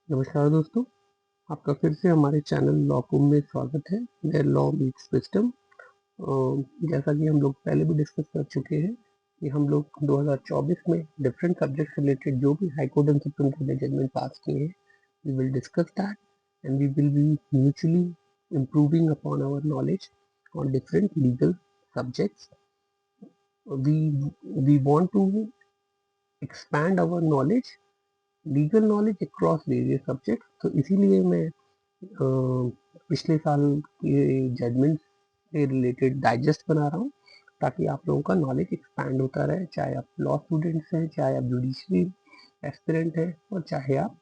नमस्कार दोस्तों, आपका फिर से हमारे चैनल लॉ कुम में स्वागत है। Where law meets wisdom. जैसा कि हम लोग पहले भी डिस्कस कर चुके हैं कि हम लोग 2024 में डिफरेंट सब्जेक्ट रिलेटेड जो भी high court and supreme court ने जजमेंट पास किए हैं, we will discuss that and we will be mutually improving upon our knowledge on different legal subjects. We want to expand our knowledge, legal knowledge across various subject. तो इसीलिए मैं पिछले साल के judgement से related digest बना रहा हूँ ताकि आप लोगों का नॉलेज एक्सपैंड होता रहे, चाहे आप लॉ स्टूडेंट्स हैं, चाहे आप जुडिशरी एस्पिरेंट हैं, और चाहे आप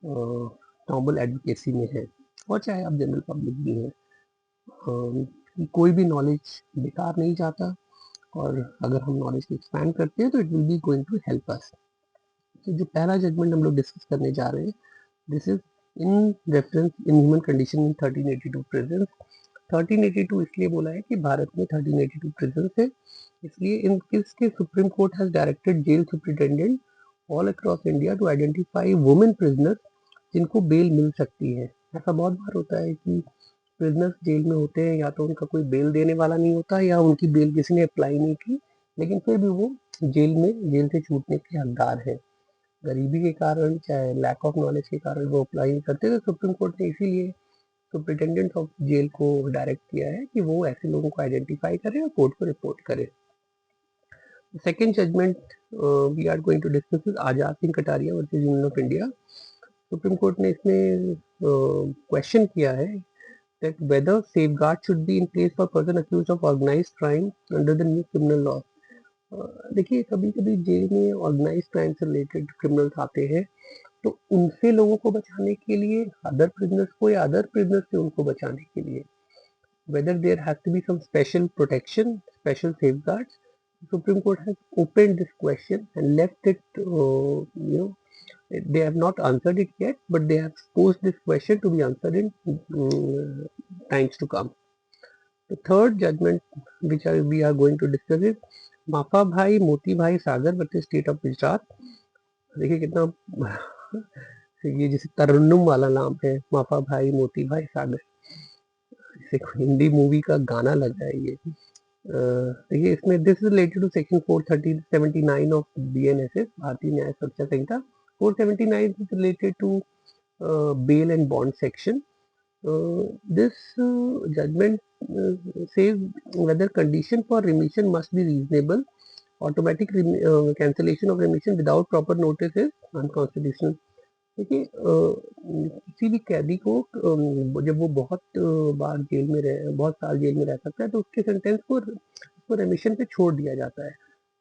नॉर्मल एडवोकेसी में हैं, और चाहे आप जनरल पब्लिक भी हैं। कोई भी नॉलेज बेकार नहीं जाता, और अगर हम नॉलेज को एक्सपैंड करते हैं तो it will be going to help us. तो जो पहला जजमेंट हम लोग डिस्कस करने जा रहे हैं, this is in reference in human condition in 1382 prison. 1382 इसलिए बोला है कि भारत में 1382 प्रिजन है, इसलिए इन किसके supreme court has directed jail superintendent all across India to identify women prisoners जिनको बेल मिल सकती है। ऐसा बहुत बार होता है कि प्रिजनर्स जेल में होते हैं, या तो उनका कोई बेल देने वाला नहीं होता, या उनकी बेल किसी ने अप्लाई नहीं की, लेकिन फिर भी वो जेल से छूटने के हकदार है। गरीबी के कारण, चाहे लैक ऑफ नॉलेज के कारण वो अप्लाई नहीं करते। तो सुप्रीम कोर्ट ने इसीलिए सुप्रिटेंडेंट ऑफ जेल को डायरेक्ट किया है कि वो ऐसे लोगों को आइडेंटिफाई करे और कोर्ट को रिपोर्ट करे। Second judgment we are going to discuss is Azad Singh Kataria versus union of India. Supreme court ने इसमें क्वेश्चन किया है that whether safeguard should be in place for person accused of organized crime under the new criminal law। देखिए, कभी कभी jail में organise crime से related criminals आते हैं, तो उनसे लोगों को बचाने के लिए, अदर प्रिजनर्स को या अदर प्रिजनर्स से उनको बचाने के लिए, whether there has to be some special protection, special safeguards, Supreme Court has opened this question and left it, they have not answered it yet, but they have posed this question to be answered in times to come. The third judgment which we are going to discuss is माफा भाई मोती भाई सागर versus state of Gujarat. देखिए कितना ये जैसे तरन्नुम वाला नाम है, माफा भाई मोती भाई सागर, जैसे हिंदी मूवी का गाना लग रहा है ये। देखिए इसमें this is related to section 479 of BNSS, Bharatiya Nyaya Suraksha Sanhita. 479 is related to bail and bond section. This judgment says whether condition for remission must be reasonable. Automatic cancellation of remission without proper notice is unconstitutional. देखिए, किसी भी कैदी को जब वो बहुत बार jail में रहे, बहुत साल जेल में रह सकता है, तो उसके सेंटेंस को उसको रेमिशन पे छोड़ दिया जाता है।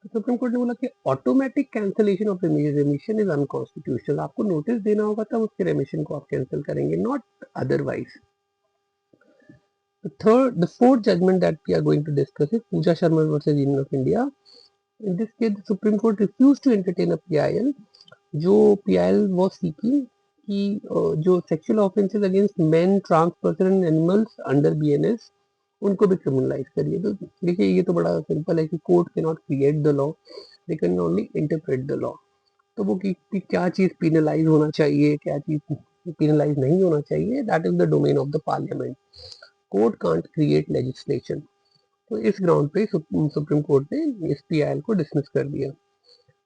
तो सुप्रीम कोर्ट ने बोला कि automatic cancellation of रेमिशन is unconstitutional. आपको नोटिस देना होगा तब उसके रेमिशन को आप कैंसिल करेंगे, not otherwise. The fourth judgment that we are going to discuss is Pooja Sharma versus Union of India. In this case, the Supreme Court refused to entertain a PIL. जो PIL was seeking कि जो sexual offences against men, trans person and animals under BNS, उनको भी criminalize करिए। तो देखिए, ये तो बड़ा सिंपल है कि court can not create the law, they can only interpret the law. तो वो कि क्या चीज पिनलाइज होना चाहिए, क्या चीज पिनलाइज नहीं होना चाहिए, that is the domain of the parliament. Court can't create legislation. तो इस ग्राउंड पे सुप्रीम कोर्ट ने इस पीआईएल को डिसमिस कर दिया।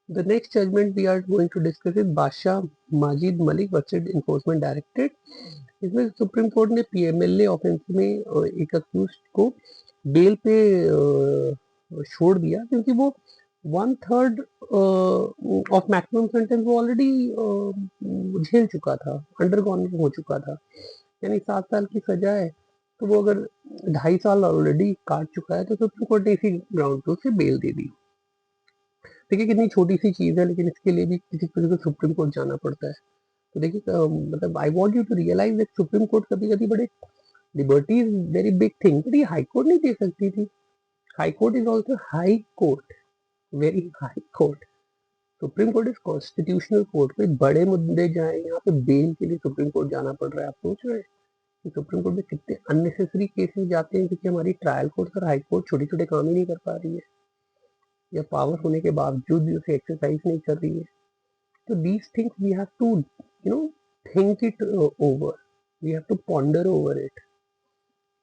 The next judgment we are going to discuss is Badshah Majid Malik versus Enforcement Directorate. इसमें सुप्रीम कोर्ट ने पीएमएलए ऑफेंस में एक अक्यूज्ड को बेल पे छोड़ दिया, क्योंकि वो 1/3 ऑफ मैक्सिमम सेंटेंस वो ऑलरेडी झेल चुका था, अंडरगॉन हो चुका था। यानी 7 साल की सजा है, तो वो अगर 2.5 साल ऑलरेडी काट चुका है, तो सुप्रीम कोर्ट ने इसी ग्राउंड पे उसे बेल दे दी। देखिए कितनी छोटी सी चीज है, लेकिन इसके लिए भी किसी को सुप्रीम कोर्ट जाना पड़ता है। तो देखिए, मतलब I want you to realise that supreme court कभी कभी बड़े, liberty is very big thing, but ये हाई कोर्ट नहीं दे सकती थी। High court is also high court, very high court. Supreme court is constitutional court. कोई बड़े मुद्दे जाए यहाँ पे बेल के लिए सुप्रीम कोर्ट जाना पड़ रहा है, आप सोच रहे हैं कि सुप्रीम कोर्ट में कितने अननेसेसरी केसेस जाते हैं, क्योंकि हमारी ट्रायल कोर्ट और हाई कोर्ट छोटे छोटे काम ही नहीं कर पा रही है, या पावर होने के बावजूद भी उसे एक्सरसाइज नहीं कर रही है। तो these things we have to think it over. We have to ponder over it.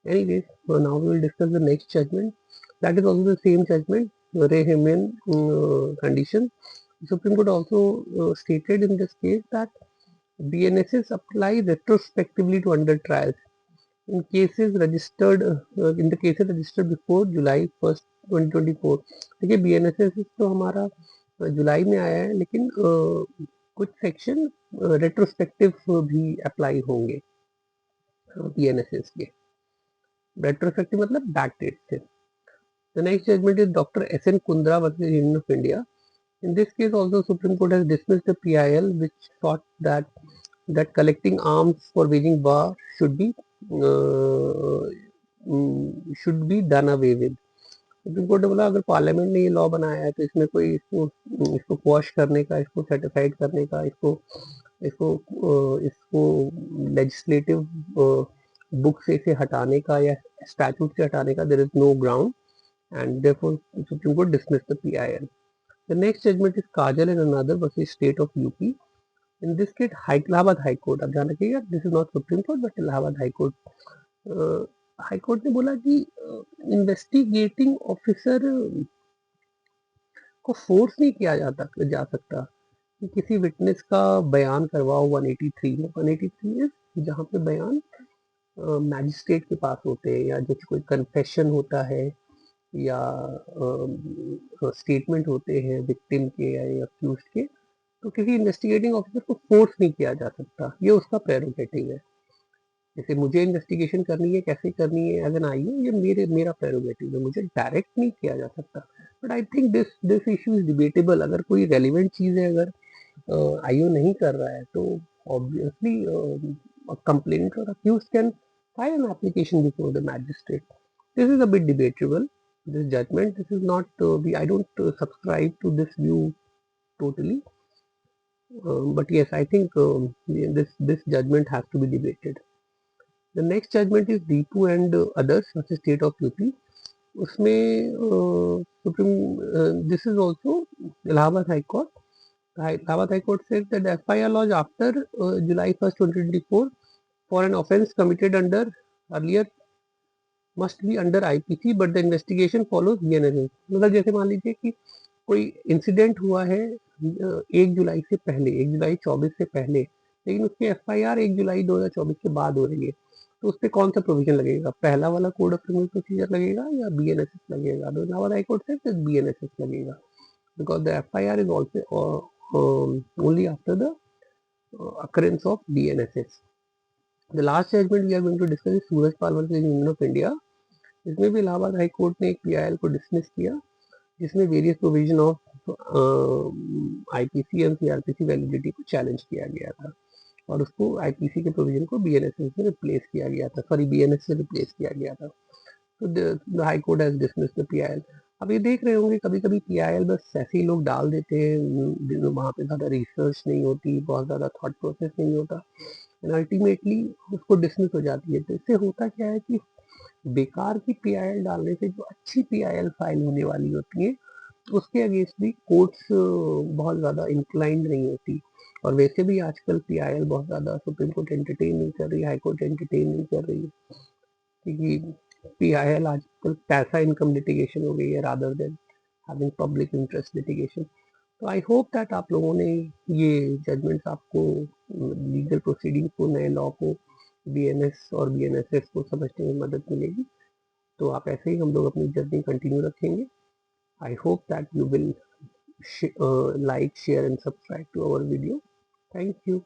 Anyways, now we will discuss the next judgment. That is also the same judgment, Rehemian condition. The Supreme Court also stated in this case that BNSS apply retrospectively to under trials in cases registered in the cases registered before July 1, 2024. देखिए BNSS तो हमारा जुलाई में आया है, लेकिन कुछ section retrospective भी apply होंगे BNSS के. रेट्रोस्पेक्टिव मतलब बैक डेट से. The next judgment is Dr. S.N. Kundra versus Union of India. In this case, also Supreme Court has dismissed the PIL, which thought that collecting arms for waging war should be done away with. Supreme court ने बोला अगर parliament ने ये law बनाया है तो इसमें कोई इसको क्वॉश करने का, इसको सर्टिफाइड करने का, इसको लेजिस्लेटिव बुक से इसे हटाने का या स्टैट्यूट से हटाने का there is no ground, and therefore Supreme Court dismissed the PIL. The next judgment is Kajal and another versus State of UP. In this case, Allahabad High Court. अब ध्यान रखिएगा, this is not Supreme Court but Allahabad High Court. High court ने बोला कि investigating officer को force नहीं किया जा सकता कि किसी विटनेस का बयान करवाओ 183 में. 183 है जहाँ पे बयान मैजिस्ट्रेट के पास होते हैं, या जैसे कोई कन्फेशन होता है या स्टेटमेंट होते हैं विक्टिम के या अक्यूज के, तो किसी इन्वेस्टिगेटिंग ऑफिसर को फोर्स नहीं किया जा सकता. ये उसका प्रेरोगेटिव है. जैसे मुझे इन्वेस्टिगेशन करनी है, कैसे करनी है एज एन आईओ, ये मेरा प्रेरोगेटिव है, मुझे डायरेक्ट नहीं किया जा सकता. But I think this issue is debatable. अगर कोई रेलिवेंट चीज़ है, अगर आईओ नहीं कर रहा है तो ऑब्वियसली कंप्लेनेंट और accused can file an application before the magistrate. This is a bit debatable, this judgment. This is not I don't subscribe to this view totally, but yes, I think this judgment has to be debated. The next judgment is Deepu and others versus State of UP. उसमें supreme this is also Allahabad High Court. Allahabad High Court said that the FIR lodged after July 1st 2024 for an offence committed under earlier must be under IPC but the investigation follows BNSS. मतलब जैसे मान लीजिए कि कोई incident हुआ है 1 जुलाई से पहले, 1 जुलाई 24 से पहले, लेकिन उसकी एफआईआर 1 जुलाई 2024 के बाद हो रही है, तो उस पर कौन सा प्रोविजन लगेगा? पहला वाला कोड ऑफ क्रिमिनल प्रोसीजर लगेगा या बीएनएसएस लगेगा? तो इलाहाबाद हाई कोर्ट से बीएनएसएस लगेगा, because the FIR is also only after the occurrence of BNSS. The last judgment we are going to discuss is Suraj Pal versus union of India. इसमें भी Allahabad high court ने एक PIL को dismiss किया, जिसमें various provision of IPC and CrPC validity को challenge किया गया था, और उसको आईपीसी के प्रोविजन को बीएनएसएस से रिप्लेस किया गया था, बीएनएस से रिप्लेस किया गया था. तो the high court has dismissed the PIL. अब ये देख रहे होंगे कभी कभी पीआईएल बस ऐसे ही लोग डाल देते हैं, वहाँ पे ज़्यादा रिसर्च नहीं होती, बहुत ज़्यादा थॉट प्रोसेस नहीं होता, एंड अल्टीमेटली उसको डिसमिस हो जाती है. तो इससे होता क्या है कि बेकार की पीआईएल डालने से जो अच्छी पीआईएल फाइल होने वाली होती है उसके अगेंस्ट भी कोर्ट्स बहुत ज़्यादा इंक्लाइंड नहीं होती. और वैसे भी आजकल पीआईएल बहुत ज़्यादा सुप्रीम कोर्ट एंटरटेन नहीं कर रही, हाई कोर्ट एंटरटेन नहीं कर रही, क्योंकि पीआईएल आजकल पैसा इनकम लिटिगेशन हो गई है rather than having public interest litigation. तो आई होप दैट आप लोगों ने ये जजमेंट्स आपको लीगल प्रोसीडिंग को, नए लॉ को, बीएनएस और बीएनएसएस को समझने में मदद मिलेगी. तो आप ऐसे ही हम लोग अपनी जर्नी कंटिन्यू रखेंगे. I hope that you will like, share and subscribe to our video. Thank you.